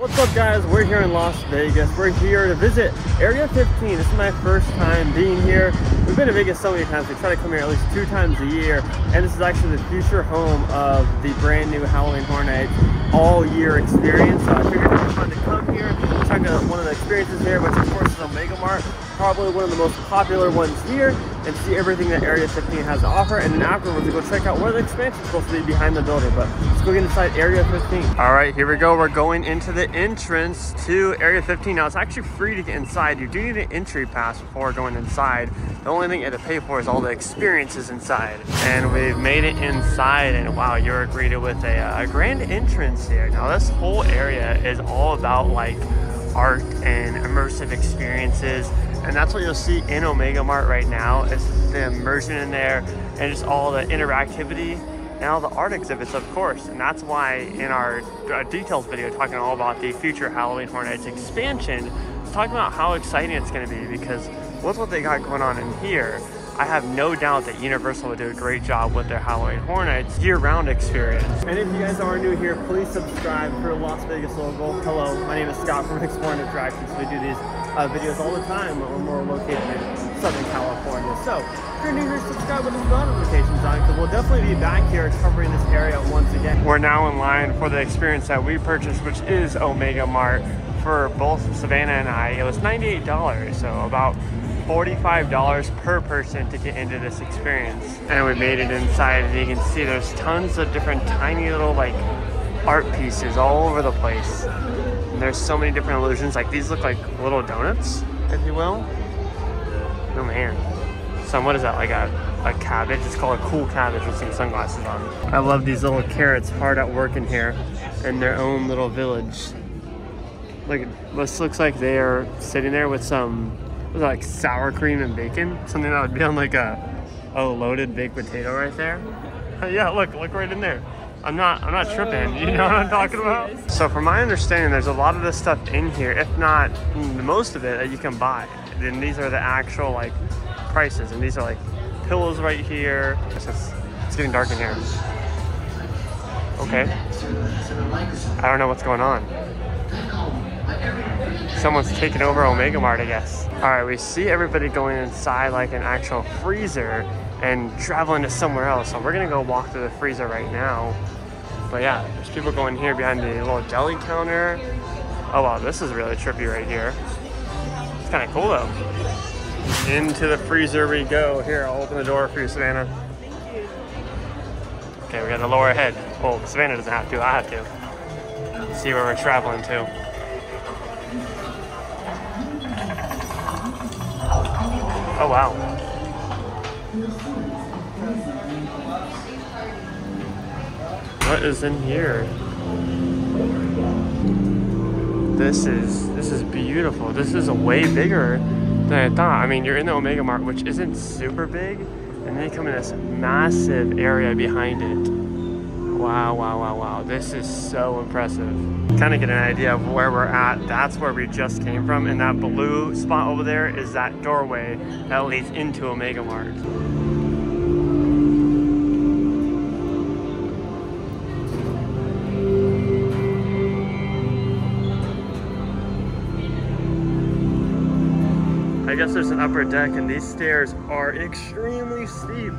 What's up guys, we're here in Las Vegas. We're here to visit Area 15. This is my first time being here. We've been to Vegas so many times, we try to come here at least 2 times a year. And this is actually the future home of the brand new Halloween Horror Nights all year experience. So I figured it would be fun to come here, check out one of the experiences here, which of course is Omega Mart. Probably one of the most popular ones here, and see everything that Area 15 has to offer. And then afterwards we go check out where the expansion is supposed to be behind the building. But let's go get inside Area 15. All right, here we go. We're going into the entrance to Area 15. Now it's actually free to get inside. You do need an entry pass before going inside. The only thing you have to pay for is all the experiences inside. And we've made it inside, and wow, you're greeted with a grand entrance here. Now this whole area is all about like art and immersive experiences, and that's what you'll see in Omega Mart right now, is the immersion in there and just all the interactivity and all the art exhibits, of course. And that's why in our details video talking all about the future Halloween Horror Nights expansion, talking about how exciting it's going to be, because with what they got going on in here, I have no doubt that Universal would do a great job with their Halloween Horror Nights year-round experience. And if you guys are new here, please subscribe for Las Vegas local. Hello, my name is Scott from Exploring Attractions. We do these videos all the time when we're located in Southern California. So if you're new here, subscribe with the bell notifications on, because we'll definitely be back here covering this area once again. We're now in line for the experience that we purchased, which is Omega Mart. For both Savannah and I, it was $98, so about $45 per person to get into this experience. And we made it inside, and you can see there's tons of different tiny little like art pieces all over the place. And there's so many different illusions. Like these look like little donuts, if you will. Oh man. So what is that, like a cabbage? It's called a cool cabbage with some sunglasses on. I love these little carrots hard at work in here in their own little village. Like this looks like they are sitting there with some like sour cream and bacon, something that would be on like a loaded baked potato right there. Yeah, look right in there. I'm not tripping. You know what I'm talking about? So from my understanding, there's a lot of this stuff in here, if not most of it, that you can buy. And these are the actual like prices, and these are like pillows right here. It's getting dark in here. Okay. I don't know what's going on. Someone's taking over Omega Mart, I guess. All right, we see everybody going inside like an actual freezer and traveling to somewhere else. So we're gonna go walk through the freezer right now. But yeah, there's people going here behind the little deli counter. Oh wow, this is really trippy right here. It's kind of cool though. Into the freezer we go. Here, I'll open the door for you, Savannah. Thank you. Okay, we gotta lower our head. Well, Savannah doesn't have to, I have to. See where we're traveling to. Oh wow. What is in here? This is beautiful. This is way bigger than I thought. I mean, you're in the Omega Mart, which isn't super big, and then you come in this massive area behind it. Wow, wow, wow, wow. This is so impressive. Kind of get an idea of where we're at. That's where we just came from, and that blue spot over there is that doorway that leads into Omega Mart. I guess there's an upper deck, and these stairs are extremely steep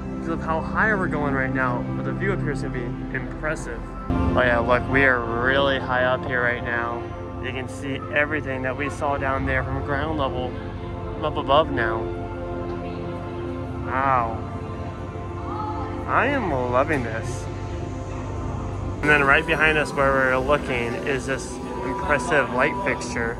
because of how high we're going right now, but the view up here is gonna be impressive. Oh yeah, look, we are really high up here right now. You can see everything that we saw down there from ground level up above now. Wow. I am loving this. And then right behind us where we're looking is this impressive light fixture.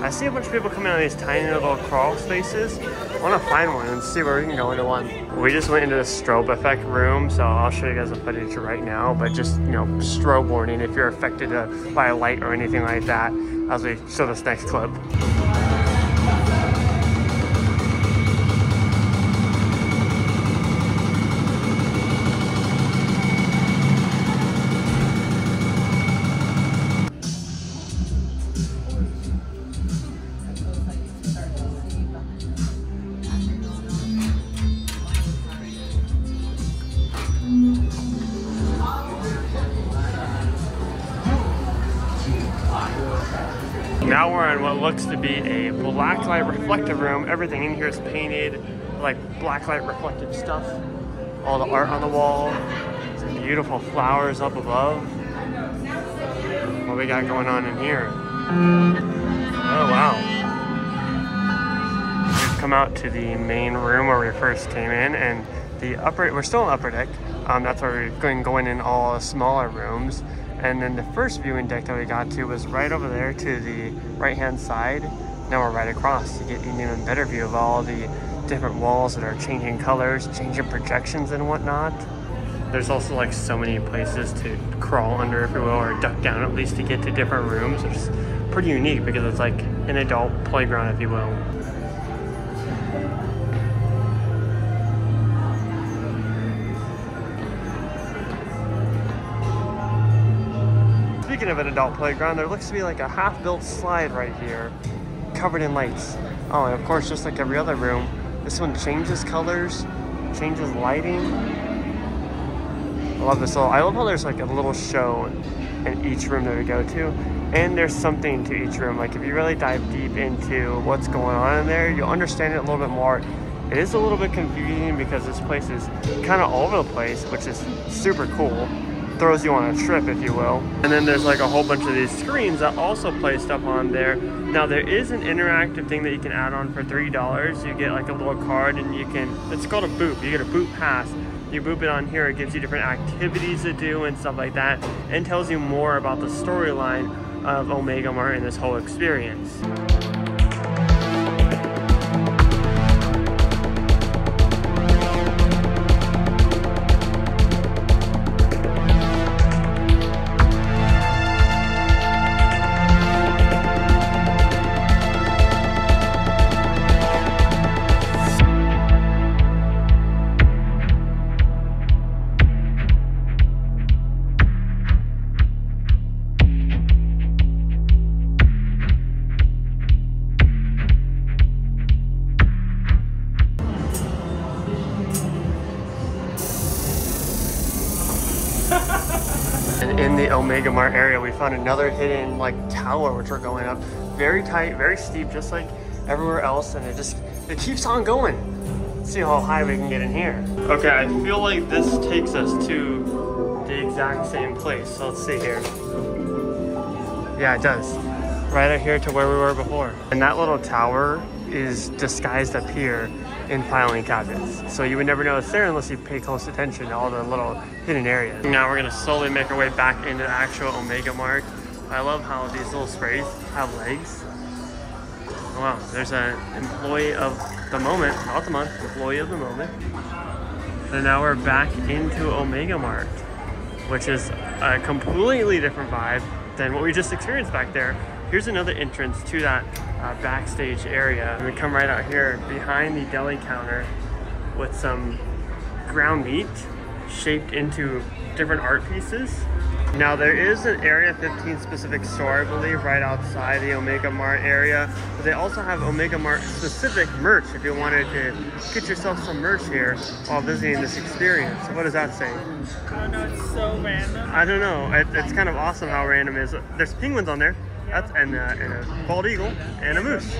I see a bunch of people coming out of these tiny little crawl spaces. I want to find one and see where we can go into one. We just went into the strobe effect room, so I'll show you guys the footage right now, but just, you know, strobe warning if you're affected by a light or anything like that as we show this next clip. Now we're in what looks to be a black light reflective room. Everything in here is painted like black light reflective stuff. All the art on the wall. Some beautiful flowers up above. What we got going on in here? Oh wow. We've come out to the main room where we first came in, and we're still on upper deck. That's where we're going in all smaller rooms. And then the first viewing deck that we got to was right over there to the right hand side. Now we're right across to get an even better view of all the different walls that are changing colors, changing projections and whatnot. There's also like so many places to crawl under, if you will, or duck down at least to get to different rooms, which is pretty unique because it's like an adult playground, if you will. Speaking of an adult playground, there looks to be like a half-built slide right here, covered in lights. Oh, and of course, just like every other room, this one changes colors, changes lighting. I love this I love how there's like a little show in each room that we go to, and there's something to each room. Like if you really dive deep into what's going on in there, you'll understand it a little bit more. It is a little bit confusing because this place is kind of all over the place, which is super cool. Throws you on a trip, if you will. And then there's like a whole bunch of these screens that also play stuff on there. Now there is an interactive thing that you can add on for $3. You get like a little card and you can, it's called a boop. You get a boop pass. You boop it on here, it gives you different activities to do and stuff like that, and tells you more about the storyline of Omega Mart and this whole experience. In the Omega Mart area, we found another hidden like tower which we're going up. Very tight, very steep, just like everywhere else, and it keeps on going. Let's see how high we can get in here. Okay, I feel like this takes us to the exact same place. So let's see here. Yeah, it does. Right out here to where we were before. And that little tower is disguised up here in filing cabinets. So you would never know it's there unless you pay close attention to all the little hidden areas. Now we're gonna slowly make our way back into the actual Omega Mart. I love how these little sprays have legs. Wow, there's an employee of the moment, not the month, employee of the moment. And now we're back into Omega Mart, which is a completely different vibe than what we just experienced back there. Here's another entrance to that backstage area. And we come right out here behind the deli counter with some ground meat shaped into different art pieces. Now there is an Area 15 specific store, I believe, right outside the Omega Mart area. But they also have Omega Mart specific merch if you wanted to get yourself some merch here while visiting this experience. What does that say? I don't know, it's so random. I don't know, it's kind of awesome how random it is. There's penguins on there. And a bald eagle and a moose.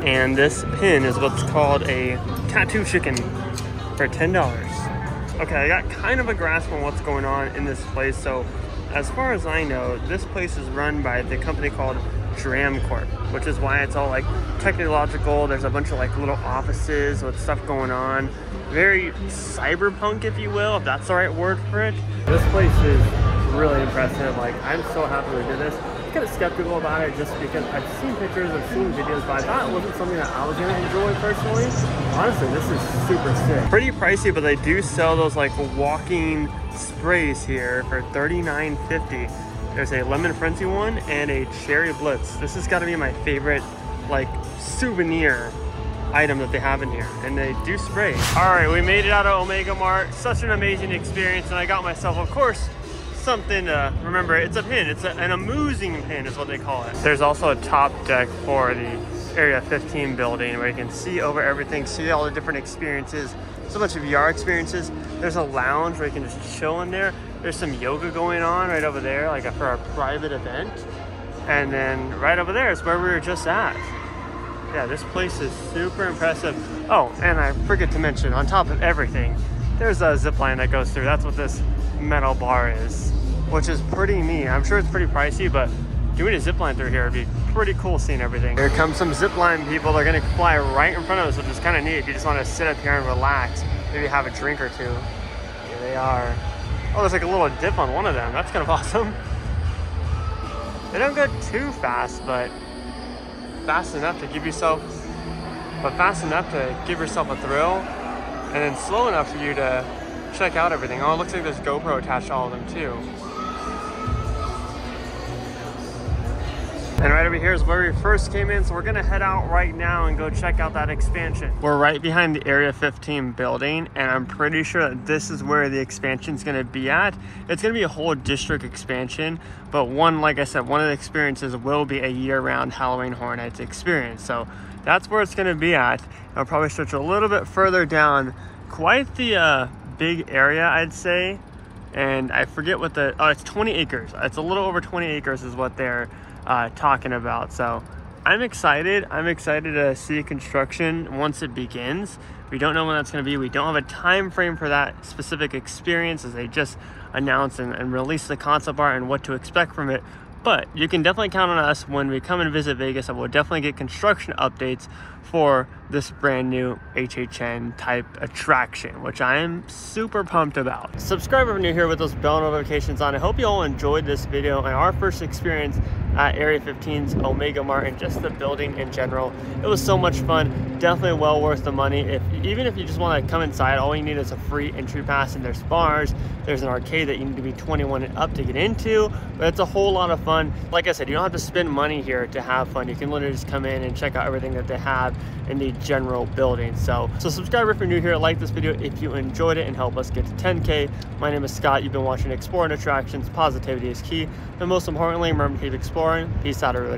And this pin is what's called a tattoo chicken for $10. Okay, I got kind of a grasp on what's going on in this place. So as far as I know, this place is run by the company called Dram Corp, which is why it's all like technological. There's a bunch of like little offices with stuff going on. Very cyberpunk, if you will, if that's the right word for it. This place is really impressive. Like, I'm so happy we did this. I'm kind of skeptical about it just because I've seen pictures, I've seen videos, but I thought it wasn't something that I was going to enjoy personally. Honestly, this is super sick. Pretty pricey, but they do sell those like walking sprays here for $39.50. There's a lemon frenzy one and a cherry blitz. This has got to be my favorite like souvenir item that they have in here, and they do spray. All right, we made it out of Omega Mart. Such an amazing experience, and I got myself, of course, something to remember. It's a pin. It's an amusing pin is what they call it. There's also a top deck for the Area 15 building where you can see over everything, see all the different experiences. There's a bunch of VR experiences. There's a lounge where you can just chill in there. There's some yoga going on right over there, like for a private event. And then right over there is where we were just at. Yeah, this place is super impressive. Oh, and I forget to mention, on top of everything, there's a zip line that goes through. That's what this metal bar is, which is pretty neat. I'm sure it's pretty pricey, but doing a zip line through here would be pretty cool seeing everything. Here comes some zip line people. They're gonna fly right in front of us, which is kind of neat if you just want to sit up here and relax, maybe have a drink or two. Here they are. Oh, there's like a little dip on one of them. That's kind of awesome. They don't go too fast, but fast enough to give yourself a thrill, and then slow enough for you to check out everything. Oh, it looks like there's GoPro attached to all of them too. And right over here is where we first came in, so we're gonna head out right now and go check out that expansion. We're right behind the Area 15 building, and I'm pretty sure that this is where the expansion's gonna be at. It's gonna be a whole district expansion, but like I said, one of the experiences will be a year-round Halloween Horror Nights experience. So that's where it's gonna be at. I'll probably stretch a little bit further down. Quite the big area, I'd say. And I forget what it's 20 acres. It's a little over 20 acres is what they're talking about. So I'm excited to see construction once it begins. We don't know when that's going to be. We don't have a time frame for that specific experience, as they just announced and released the concept art and what to expect from it. But you can definitely count on us when we come and visit Vegas, and we'll definitely get construction updates for this brand new HHN type attraction, which I am super pumped about. Subscribe if you're new here with those bell notifications on. I hope you all enjoyed this video and our first experience at Area 15's Omega Mart and just the building in general. It was so much fun. Definitely well worth the money. Even if you just want to come inside, all you need is a free entry pass, and there's bars. There's an arcade that you need to be 21 and up to get into, but it's a whole lot of fun. Like I said, you don't have to spend money here to have fun. You can literally just come in and check out everything that they have in the general building. So subscribe if you're new here, like this video if you enjoyed it, and help us get to 10K. My name is Scott. You've been watching Exploring Attractions. Positivity is key, and most importantly, remember to keep exploring. Peace out, everybody.